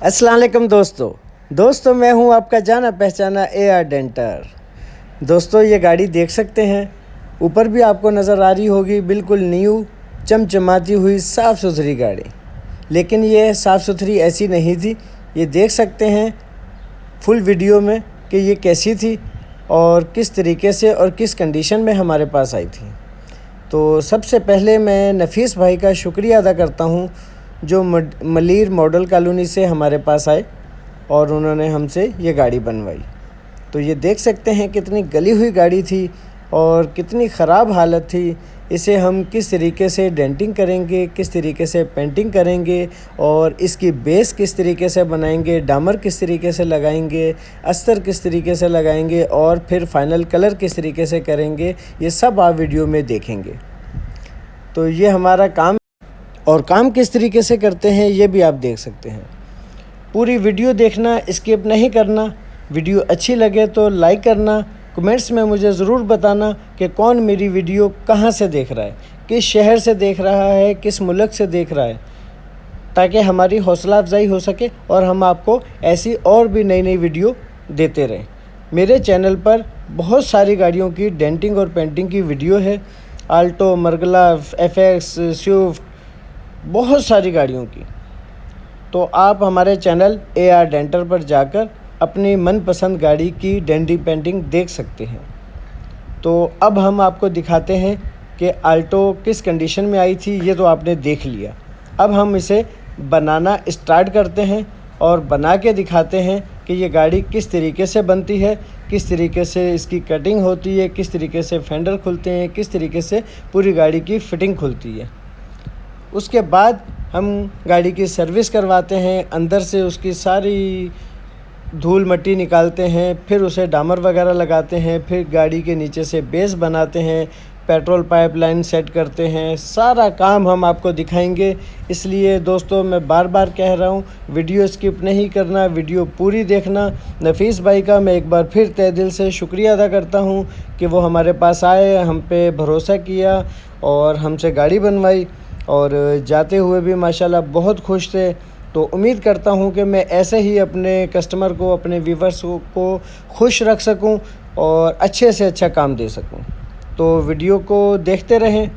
अस्सलाम वालेकुम दोस्तों मैं हूं आपका जाना पहचाना डेंटर। दोस्तों ये गाड़ी देख सकते हैं, ऊपर भी आपको नज़र आ रही होगी, बिल्कुल न्यू चमचमाती हुई साफ़ सुथरी गाड़ी। लेकिन ये साफ़ सुथरी ऐसी नहीं थी, ये देख सकते हैं फुल वीडियो में कि ये कैसी थी और किस तरीके से और किस कंडीशन में हमारे पास आई थी। तो सबसे पहले मैं नफ़ीस भाई का शुक्रिया अदा करता हूँ जो मलीर मॉडल कॉलोनी से हमारे पास आए और उन्होंने हमसे ये गाड़ी बनवाई। तो ये देख सकते हैं कितनी गली हुई गाड़ी थी और कितनी ख़राब हालत थी। इसे हम किस तरीके से डेंटिंग करेंगे, किस तरीके से पेंटिंग करेंगे और इसकी बेस किस तरीके से बनाएंगे, डामर किस तरीके से लगाएंगे, अस्तर किस तरीके से लगाएंगे और फिर फाइनल कलर किस तरीके से करेंगे, ये सब आप वीडियो में देखेंगे। तो ये हमारा काम और काम किस तरीके से करते हैं ये भी आप देख सकते हैं। पूरी वीडियो देखना, स्किप नहीं करना। वीडियो अच्छी लगे तो लाइक करना। कमेंट्स में मुझे ज़रूर बताना कि कौन मेरी वीडियो कहाँ से देख रहा है, किस शहर से देख रहा है, किस मुल्क से देख रहा है, ताकि हमारी हौसला अफजाई हो सके और हम आपको ऐसी और भी नई नई वीडियो देते रहें। मेरे चैनल पर बहुत सारी गाड़ियों की डेंटिंग और पेंटिंग की वीडियो है, आल्टो, मरगला, एफएक्स, स्विफ्ट, बहुत सारी गाड़ियों की। तो आप हमारे चैनल डेंटर पर जाकर अपनी मनपसंद गाड़ी की डेंटिंग पेंटिंग देख सकते हैं। तो अब हम आपको दिखाते हैं कि आल्टो किस कंडीशन में आई थी। ये तो आपने देख लिया। अब हम इसे बनाना स्टार्ट करते हैं और बना के दिखाते हैं कि ये गाड़ी किस तरीके से बनती है, किस तरीके से इसकी कटिंग होती है, किस तरीके से फेंडर खुलते हैं, किस तरीके से पूरी गाड़ी की फ़िटिंग खुलती है। उसके बाद हम गाड़ी की सर्विस करवाते हैं, अंदर से उसकी सारी धूल मिट्टी निकालते हैं, फिर उसे डामर वगैरह लगाते हैं, फिर गाड़ी के नीचे से बेस बनाते हैं, पेट्रोल पाइपलाइन सेट करते हैं। सारा काम हम आपको दिखाएंगे। इसलिए दोस्तों मैं बार बार कह रहा हूँ, वीडियो स्किप नहीं करना, वीडियो पूरी देखना। नफ़ीस भाई का मैं एक बार फिर तहे दिल से शुक्रिया अदा करता हूँ कि वो हमारे पास आए, हम पे भरोसा किया और हमसे गाड़ी बनवाई और जाते हुए भी माशाल्लाह बहुत खुश थे। तो उम्मीद करता हूँ कि मैं ऐसे ही अपने कस्टमर को, अपने व्यूवर्स को खुश रख सकूँ और अच्छे से अच्छा काम दे सकूँ। तो वीडियो को देखते रहें।